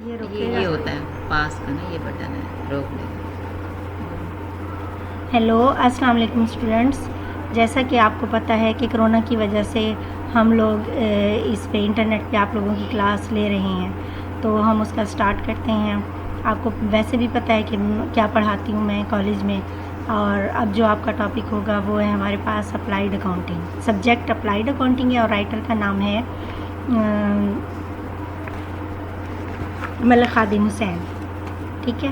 ये होता है पास का ना, ये बटन है रोकने का। हेलो अस्सलाम वालेकुम स्टूडेंट्स। जैसा कि आपको पता है कि कोरोना की वजह से हम लोग इस पे इंटरनेट पे आप लोगों की क्लास ले रहे हैं, तो हम उसका स्टार्ट करते हैं। आपको वैसे भी पता है कि क्या पढ़ाती हूँ मैं कॉलेज में, और अब जो आपका टॉपिक होगा वो है हमारे पास applied accounting. Subject applied accounting है और राइटर का नाम है मलिक खादिम हुसैन। ठीक है,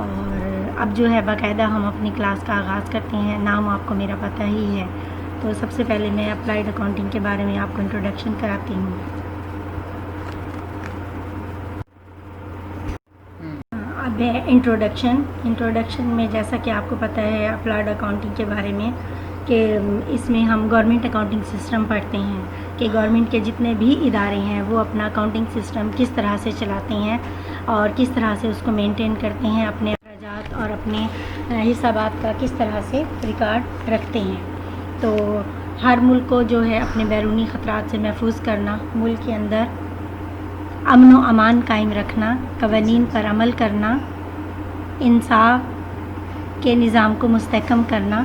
और अब जो है बाकायदा हम अपनी क्लास का आगाज़ करते हैं। नाम आपको मेरा पता ही है, तो सबसे पहले मैं अप्लाइड अकाउंटिंग के बारे में आपको इंट्रोडक्शन कराती हूँ। अब है इंट्रोडक्शन में जैसा कि आपको पता है अप्लाइड अकाउंटिंग के बारे में कि इसमें हम गवर्नमेंट अकाउंटिंग सिस्टम पढ़ते हैं कि गवर्नमेंट के जितने भी इदारे हैं वो अपना अकाउंटिंग सिस्टम किस तरह से चलाते हैं और किस तरह से उसको मेंटेन करते हैं, अपने अखराजात और अपने हिसाबात का किस तरह से रिकॉर्ड रखते हैं। तो हर मुल्क को जो है अपने बैरूनी ख़तरात से महफूज करना, मुल्क के अंदर अमन व अमान कायम रखना, कवानीन पर अमल करना, इंसाफ के निज़ाम को मुस्तहकम करना,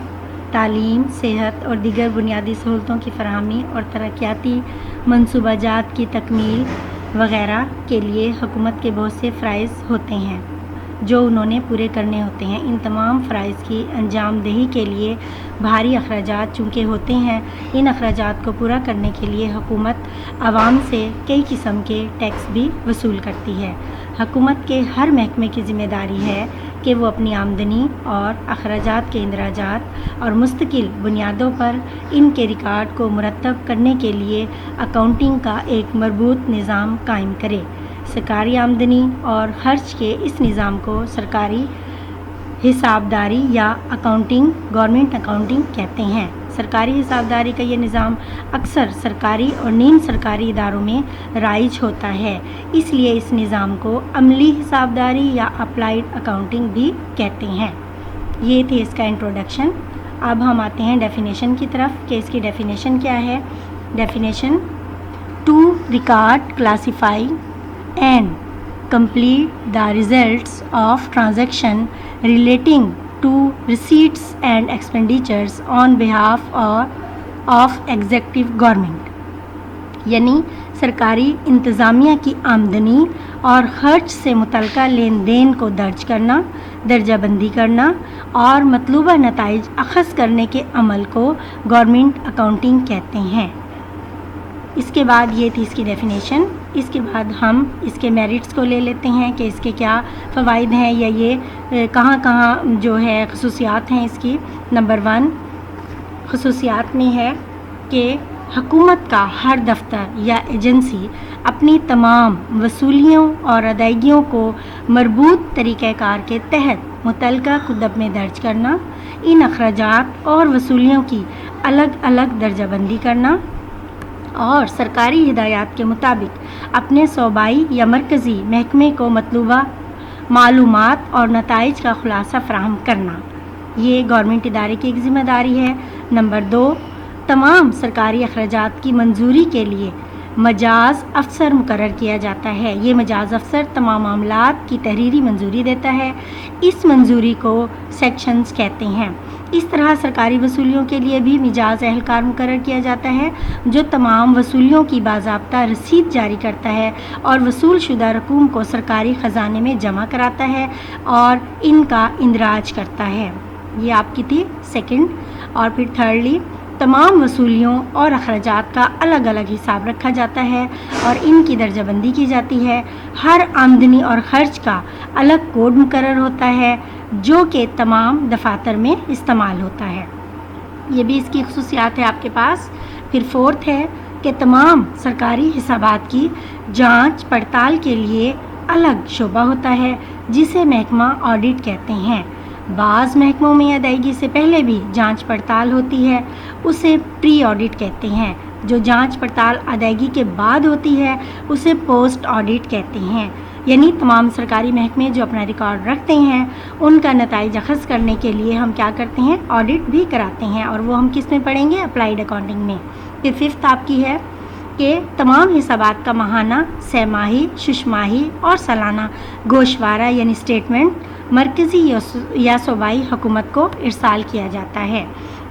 तालीम, सेहत और दीगर बुनियादी सहूलतों की फराहमी और तरक्याती मनसूबाजात की तकमील वगैरह के लिए हुकूमत के बहुत से फ़राइज़ होते हैं जो उन्होंने पूरे करने होते हैं। इन तमाम फ़राइज़ की अंजामदही के लिए भारी अखराजात चूँकि होते हैं, इन अखराजात को पूरा करने के लिए हुकूमत आवाम से कई किस्म के टैक्स भी वसूल करती है। हुकूमत के हर महकमे की ज़िम्मेदारी है कि वो अपनी आमदनी और अखराजात के इंदराजात और मुस्तकिल बुनियादों पर इनके रिकॉर्ड को मुरतब करने के लिए अकाउंटिंग का एक मरबूत निज़ाम कायम करे। सरकारी आमदनी और खर्च के इस निज़ाम को सरकारी हिसाबदारी या अकाउंटिंग, गवर्नमेंट अकाउंटिंग कहते हैं। सरकारी हिसाबदारी का ये निज़ाम अक्सर सरकारी और नीम सरकारी इदारों में राइज होता है, इसलिए इस निज़ाम को अमली हिसाबदारी या अप्लाइड अकाउंटिंग भी कहते हैं। ये थी इसका इंट्रोडक्शन। अब हम आते हैं डेफिनेशन की तरफ कि इसकी डेफिनेशन क्या है। Definition: to record, classify and complete the results of transaction relating to receipts and expenditures on behalf of executive government, यानी सरकारी इंतज़ामिया की आमदनी और ख़र्च से मुतल्लिक़ा लेन देन को दर्ज करना, दर्जाबंदी करना और मतलूबा नताइज अख़ज़ करने के अमल को गवर्नमेंट अकाउंटिंग कहते हैं। इसके बाद ये थी इसकी डेफिनेशन। इसके बाद हम इसके मेरिट्स को ले लेते हैं कि इसके क्या फ़वाइद हैं या ये कहाँ कहाँ जो है ख़ुसूसियात हैं इसकी। नंबर 1 ख़ुसूसियात में है कि हुकूमत का हर दफ्तर या एजेंसी अपनी तमाम वसूलियों और अदायगियों को मरबूत तरीक़ाकार के तहत मुतल्लिक़ा कुतब में दर्ज करना, इन अखराजात और वसूलियों की अलग अलग दर्जाबंदी करना और सरकारी हिदायत के मुताबिक अपने सूबाई या मरकज़ी महकमे को मतलूबा मालूमात और नताइज का खुलासा फराहम करना, ये गवर्नमेंट इदारे की एक ज़िम्मेदारी है। नंबर 2, तमाम सरकारी अखराजात की मंजूरी के लिए मजाज अफसर मुकर्रर किया जाता है। ये मजाज अफसर तमाम मामलात की तहरीरी मंजूरी देता है। इस मंजूरी को सेक्शंस कहते हैं। इस तरह सरकारी वसूलियों के लिए भी मिजाज एहलकार मुकर्रर किया जाता है जो तमाम वसूलियों की बाज़ाब्ता रसीद जारी करता है और वसूल शुदा रकूम को सरकारी ख़जाने में जमा कराता है और इनका इंदराज करता है। ये आपकी थी सेकंड। और फिर थर्डली, तमाम वसूलियों और अखराजात का अलग अलग हिसाब रखा जाता है और इनकी दर्जाबंदी की जाती है। हर आमदनी और ख़र्च का अलग कोड मुकर्रर होता है जो कि तमाम दफातर में इस्तेमाल होता है। ये भी इसकी ख़ुसूसियात है आपके पास। फिर फोर्थ है कि तमाम सरकारी हिसाबात की जांच पड़ताल के लिए अलग शोबा होता है जिसे महकमा ऑडिट कहते हैं। बाज़ महकमों में अदायगी से पहले भी जांच पड़ताल होती है, उसे प्री ऑडिट कहते हैं। जो जांच पड़ताल अदायगी के बाद होती है उसे पोस्ट ऑडिट कहते हैं। यानी तमाम सरकारी महकमे जो अपना रिकॉर्ड रखते हैं उनका नताइज अख़ज़ करने के लिए हम क्या करते हैं, ऑडिट भी कराते हैं, और वो हम किस में पढ़ेंगे, अप्लाइड अकाउंटिंग में। फिर फिफ्थ आपकी है کہ تمام حسابات کا ماہانہ، سہ ماہی، شش ماہی اور سالانہ گوشوارہ یعنی اسٹیٹمنٹ مرکزی یا صوبائی حکومت کو ارسال کیا جاتا ہے۔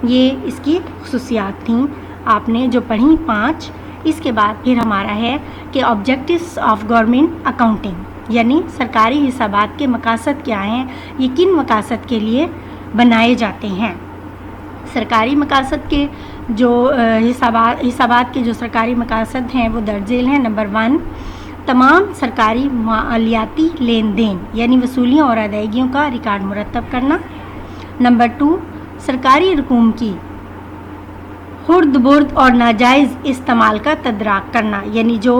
یہ اس کی خصوصیات تھیں، آپ نے جو پڑھی 5۔ اس کے بعد پھر ہمارا ہے کہ آبجیکٹیوز آف گورنمنٹ اکاؤنٹنگ، یعنی سرکاری حسابات کے مقاصد کیا ہیں، یہ کن مقاصد کے لیے بنائے جاتے ہیں۔ سرکاری مقاصد کے جو حسابات کے جو سرکاری مقاصد ہیں وہ درج ذیل ہیں۔ نمبر 1، تمام سرکاری مالیاتی لین دین یعنی وصولیوں اور ادائیگیوں کا ریکارڈ مرتب کرنا۔ نمبر 2، سرکاری رقوم کی خرد برد اور ناجائز استعمال کا تدارک کرنا، یعنی جو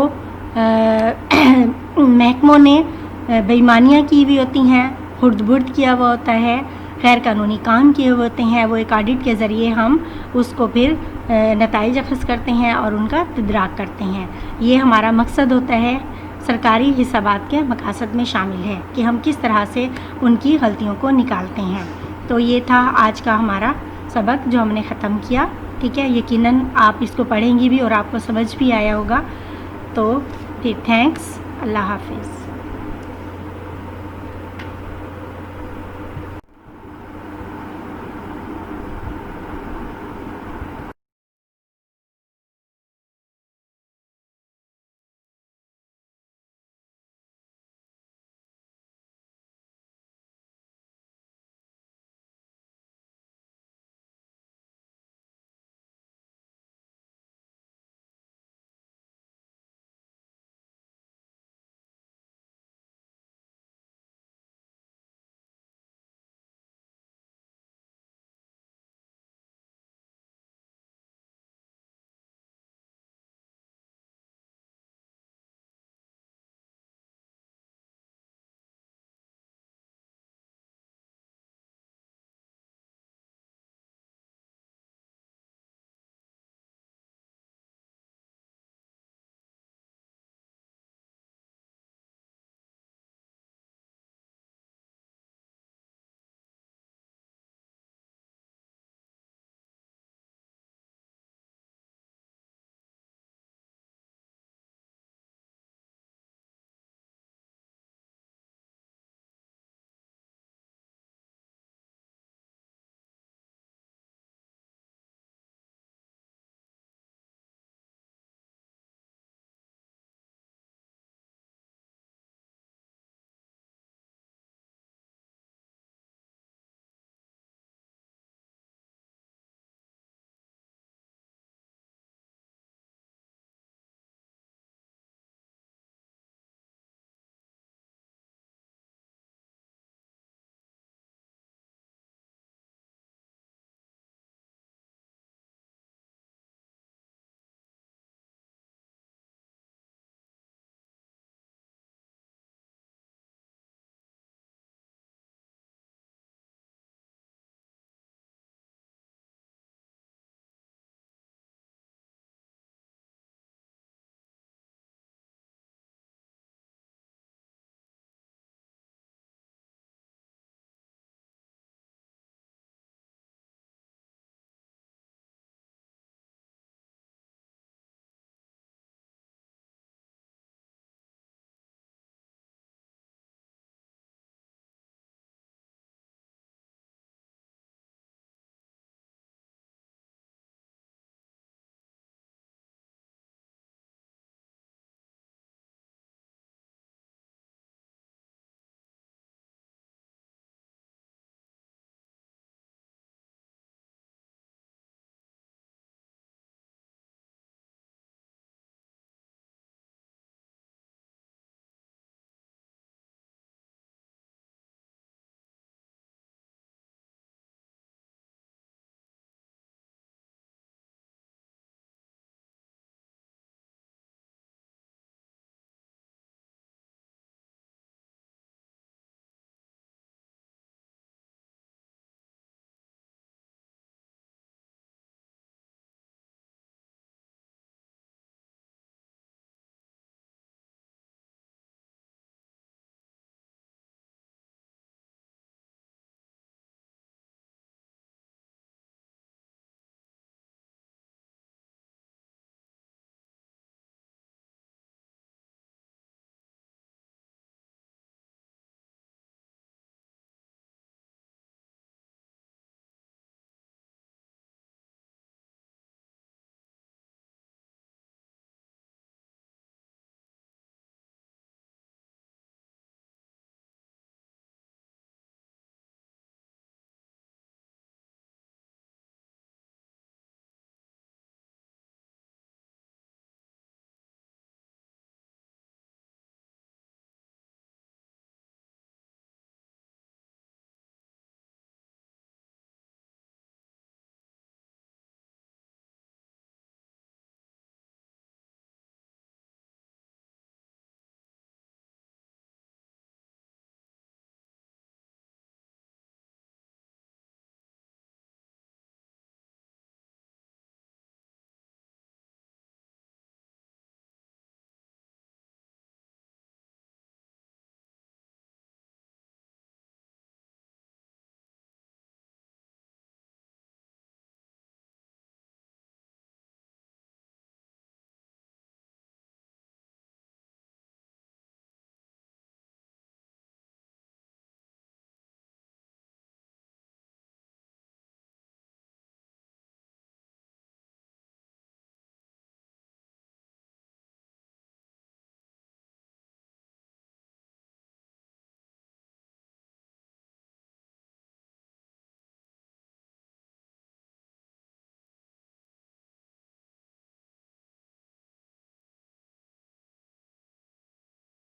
محکموں نے بے ایمانیاں کی ہوئی ہوتی ہیں، خرد برد کیا ہوا ہوتا ہے، غیر قانونی کام کیے ہوئے ہوتے ہیں، وہ ایک آڈٹ کے ذریعے ہم اس کو پھر نتائج اخذ کرتے ہیں اور ان کا تدارک کرتے ہیں۔ یہ ہمارا مقصد ہوتا ہے، سرکاری حسابات کے مقاصد میں شامل ہے کہ ہم کس طرح سے ان کی غلطیوں کو نکالتے ہیں۔ تو یہ تھا آج کا ہمارا سبق جو ہم نے ختم کیا، ٹھیک ہے۔ یقیناً آپ اس کو پڑھیں گی بھی اور آپ کو سمجھ بھی آیا ہوگا۔ تو پھر تھینکس، اللہ حافظ۔